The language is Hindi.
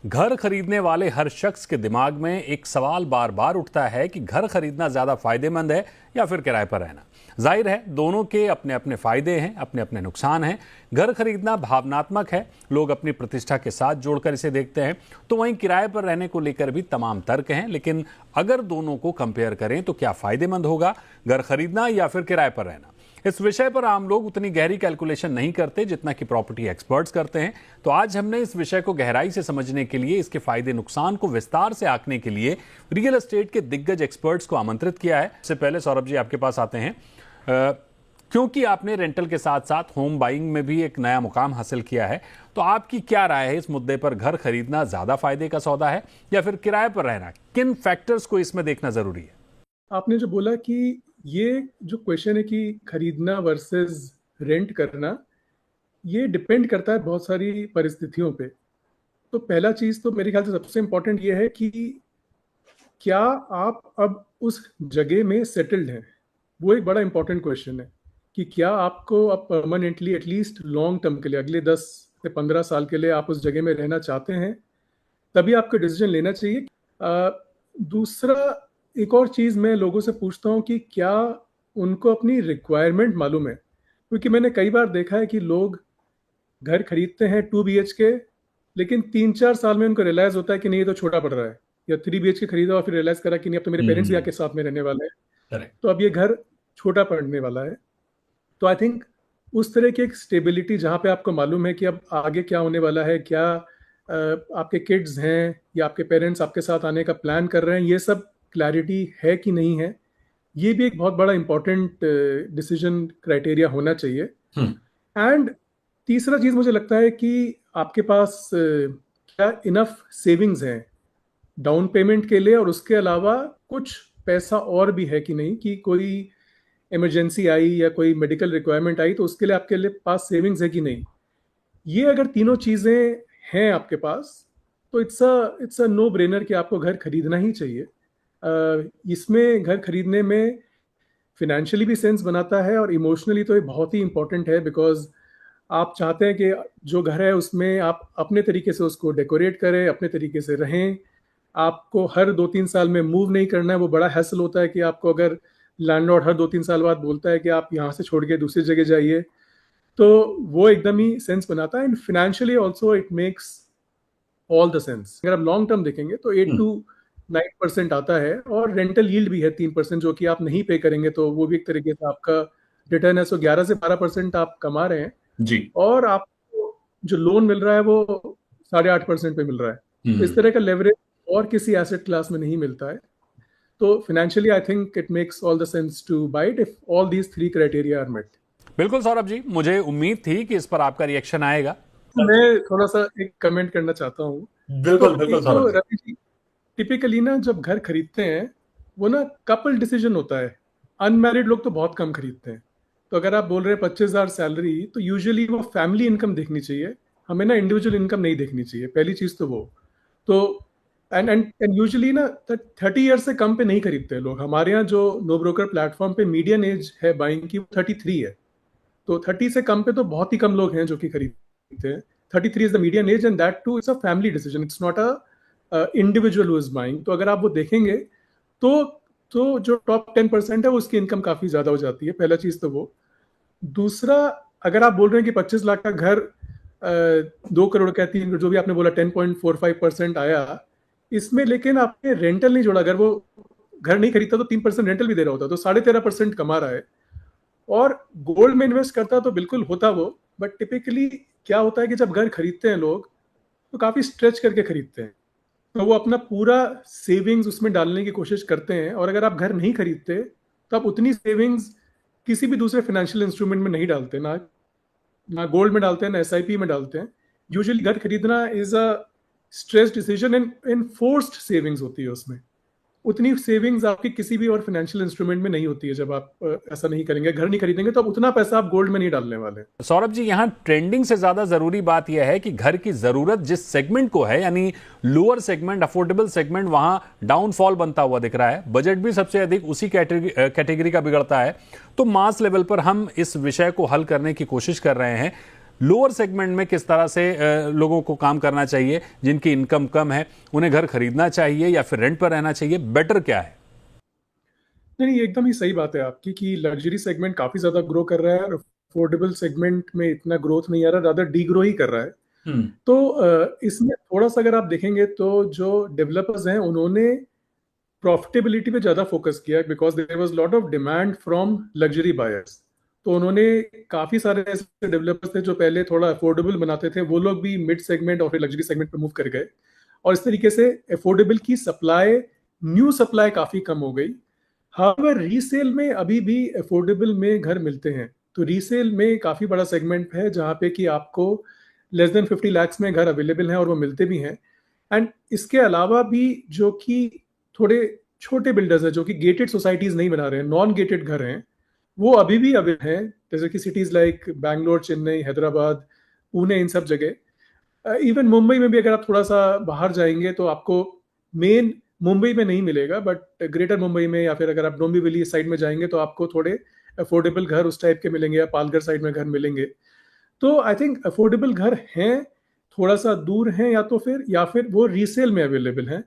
घर खरीदने वाले हर शख्स के दिमाग में एक सवाल बार बार उठता है कि घर खरीदना ज्यादा फायदेमंद है या फिर किराए पर रहना। जाहिर है दोनों के अपने अपने फायदे हैं, अपने अपने नुकसान हैं। घर खरीदना भावनात्मक है, लोग अपनी प्रतिष्ठा के साथ जोड़कर इसे देखते हैं, तो वहीं किराए पर रहने को लेकर भी तमाम तर्क हैं। लेकिन अगर दोनों को कंपेयर करें तो क्या फायदेमंद होगा घर खरीदना या फिर किराए पर रहना? इस विषय पर आम लोग उतनी गहरी कैलकुलेशन नहीं करते जितना कि प्रॉपर्टी एक्सपर्ट्स करते हैं। तो आज हमने इस विषय को गहराई से समझने के लिए, इसके फायदे नुकसान को विस्तार से आंकने के लिए रियल एस्टेट के दिग्गज एक्सपर्ट्स को आमंत्रित किया है। इससे पहले सौरभ जी आपके पास आते हैं, क्योंकि आपने रेंटल के साथ साथ होम बाइंग में भी एक नया मुकाम हासिल किया है, तो आपकी क्या राय है इस मुद्दे पर? घर खरीदना ज्यादा फायदे का सौदा है या फिर किराए पर रहना? किन फैक्टर्स को इसमें देखना जरूरी है? आपने जो बोला कि ये जो क्वेश्चन है कि खरीदना वर्सेस रेंट करना, ये डिपेंड करता है बहुत सारी परिस्थितियों पे। तो पहला चीज़ तो मेरे ख्याल से सबसे इम्पोर्टेंट ये है कि क्या आप अब उस जगह में सेटल्ड हैं। वो एक बड़ा इम्पोर्टेंट क्वेश्चन है कि क्या आपको अब परमानेंटली एटलीस्ट लॉन्ग टर्म के लिए, अगले 10 से 15 साल के लिए आप उस जगह में रहना चाहते हैं, तभी आपको डिसीजन लेना चाहिए। दूसरा, एक और चीज़ मैं लोगों से पूछता हूँ कि क्या उनको अपनी रिक्वायरमेंट मालूम है, क्योंकि मैंने कई बार देखा है कि लोग घर खरीदते हैं 2 BHK, लेकिन 3-4 साल में उनको रियलाइज़ होता है कि नहीं ये तो छोटा पड़ रहा है, या 3 BHK खरीदा और फिर रियलाइज़ करा कि नहीं अब तो मेरे पेरेंट्स भी आके साथ में रहने वाले हैं, तो अब ये घर छोटा पड़ने वाला है। तो आई थिंक उस तरह की एक स्टेबिलिटी जहाँ पे आपको मालूम है कि अब आगे क्या होने वाला है, क्या आपके किड्स हैं या आपके पेरेंट्स आपके साथ आने का प्लान कर रहे हैं, ये सब क्लैरिटी है कि नहीं है, ये भी एक बहुत बड़ा इंपॉर्टेंट डिसीजन क्राइटेरिया होना चाहिए। एंड तीसरा चीज़ मुझे लगता है कि आपके पास क्या इनफ सेविंग्स हैं डाउन पेमेंट के लिए, और उसके अलावा कुछ पैसा और भी है कि नहीं, कि कोई इमरजेंसी आई या कोई मेडिकल रिक्वायरमेंट आई तो उसके लिए आपके लिए पास सेविंग्स है कि नहीं। ये अगर तीनों चीज़ें हैं आपके पास तो इट्स अ नो ब्रेनर कि आपको घर खरीदना ही चाहिए। इसमें घर खरीदने में फिनेंशियली भी सेंस बनाता है और इमोशनली तो ये बहुत ही इंपॉर्टेंट है, बिकॉज आप चाहते हैं कि जो घर है उसमें आप अपने तरीके से उसको डेकोरेट करें, अपने तरीके से रहें। आपको हर 2-3 साल में मूव नहीं करना है। वो बड़ा हैसल होता है कि आपको अगर लैंडलॉर्ड हर 2-3 साल बाद बोलता है कि आप यहाँ से छोड़ के दूसरी जगह जाइए, तो वो एकदम ही सेंस बनाता है। And financially also it makes all the sense. अगर आप लॉन्ग टर्म देखेंगे तो 8 to 9% आता है, और रेंटल यील्ड भी है 3%, जो कि आप नहीं पे करेंगे तो वो भी एक तरीके से आपका रिटर्न है। सो 11 से 12% आप कमा रहे हैं जी, और आपको जो लोन मिल रहा है वो 8.5% पे मिल रहा है। तो इस तरह का लेवरेज और किसी एसेट क्लास में नहीं मिलता है। तो financially I think it makes all the sense to buy it if all these 3 criteria are met. बिल्कुल सौरभ जी, मुझे उम्मीद थी कि इस पर आपका रिएक्शन आएगा। मैं थोड़ा सा एक कमेंट करना चाहता हूँ। बिल्कुल बिल्कुल तो सौरभ जी। रवि जी, टिपिकली ना जब घर खरीदते हैं वो ना कपल डिसीजन होता है। अनमैरिड लोग तो बहुत कम खरीदते हैं। तो अगर आप बोल रहे हैं 25,000 सैलरी, तो यूजुअली वो फैमिली इनकम देखनी चाहिए, हमें ना इंडिविजुअल इनकम नहीं देखनी चाहिए। पहली चीज़ तो वो। तो एंड एंड एंड यूजुअली ना 30 ईयर से कम पे नहीं खरीदते हैं लोग। हमारे यहाँ जो नो ब्रोकर प्लेटफॉर्म पे मीडियन एज है बाइंग की, वो 33 है। तो 30 से कम पे तो बहुत ही कम लोग हैं जो कि खरीदते हैं। 33 is the median age, and that too it's a family decision, it's not a individual who is buying. तो अगर आप वो देखेंगे तो जो टॉप 10% है उसकी इनकम काफी ज्यादा हो जाती है। पहला चीज तो वो। दूसरा, अगर आप बोल रहे हैं कि 25 लाख का घर 2 करोड़ का, 3 करोड़, जो भी आपने बोला 10.45% आया इसमें, लेकिन आपने रेंटल नहीं जोड़ा। अगर वो घर नहीं खरीदता तो 3% रेंटल भी दे रहा होता, तो 13.5% कमा रहा है। और गोल्ड में इन्वेस्ट करता तो बिल्कुल होता वो, बट टिपिकली क्या होता है कि जब घर खरीदते हैं लोग तो काफी स्ट्रेच करके खरीदते हैं, तो वो अपना पूरा सेविंग्स उसमें डालने की कोशिश करते हैं। और अगर आप घर नहीं खरीदते तो आप उतनी सेविंग्स किसी भी दूसरे फाइनेंशियल इंस्ट्रूमेंट में नहीं डालते, ना गोल्ड में डालते हैं, ना SIP में डालते हैं। यूजुअली घर खरीदना is a stress decision, in forced savings होती है उसमें। उतनी सेविंग्स आपकी किसी भी और फाइनेंशियल इंस्ट्रूमेंट में नहीं होती है जब आप ऐसा नहीं करेंगे, घर नहीं खरीदेंगे, तो अब उतना पैसा आप गोल्ड में नहीं डालने वाले। सौरभ जी, यहां ट्रेंडिंग से ज्यादा जरूरी बात यह है कि घर की जरूरत जिस सेगमेंट को है, यानी लोअर सेगमेंट, अफोर्डेबल सेगमेंट, वहां डाउनफॉल बनता हुआ दिख रहा है। बजट भी सबसे अधिक उसी कैटेगरी का बिगड़ता है। तो मास लेवल पर हम इस विषय को हल करने की कोशिश कर रहे हैं। लोअर सेगमेंट में किस तरह से लोगों को काम करना चाहिए, जिनकी इनकम कम है, उन्हें घर खरीदना चाहिए या फिर रेंट पर रहना चाहिए, बेटर क्या है? नहीं, ये एकदम ही सही बात है आपकी कि लग्जरी सेगमेंट काफी ज्यादा ग्रो कर रहा है और अफोर्डेबल सेगमेंट में इतना ग्रोथ नहीं आ रहा, ज्यादा डी ग्रो ही कर रहा है। तो इसमें थोड़ा सा अगर आप देखेंगे तो जो डेवलपर्स हैं उन्होंने प्रॉफिटेबिलिटी पे ज्यादा फोकस किया because there was lot of demand from luxury buyers. तो उन्होंने काफी सारे ऐसे डेवलपर्स थे जो पहले थोड़ा अफोर्डेबल बनाते थे, वो लोग भी मिड सेगमेंट और फिर लग्जरी सेगमेंट पे मूव कर गए और इस तरीके से अफोर्डेबल की सप्लाई, न्यू सप्लाई काफी कम हो गई। हाउएवर रीसेल में अभी भी अफोर्डेबल में घर मिलते हैं, तो रीसेल में काफी बड़ा सेगमेंट है जहाँ पे कि आपको लेस देन 50 lakhs में घर अवेलेबल हैं और वो मिलते भी हैं। एंड इसके अलावा भी जो कि थोड़े छोटे बिल्डर्स हैं जो कि गेटेड सोसाइटीज नहीं बना रहे हैं, नॉन गेटेड घर हैं, वो अभी भी अवेलेबल हैं, जैसे कि सिटीज लाइक बैंगलोर, चेन्नई, हैदराबाद, पुणे, इन सब जगह। इवन मुंबई में भी अगर आप थोड़ा सा बाहर जाएंगे तो आपको मेन मुंबई में नहीं मिलेगा, बट ग्रेटर मुंबई में या फिर अगर आप डोंबिवली साइड में जाएंगे तो आपको थोड़े अफोर्डेबल घर उस टाइप के मिलेंगे, या पालघर साइड में घर मिलेंगे। तो आई थिंक अफोर्डेबल घर हैं, थोड़ा सा दूर हैं, या फिर वो रीसेल में अवेलेबल हैं।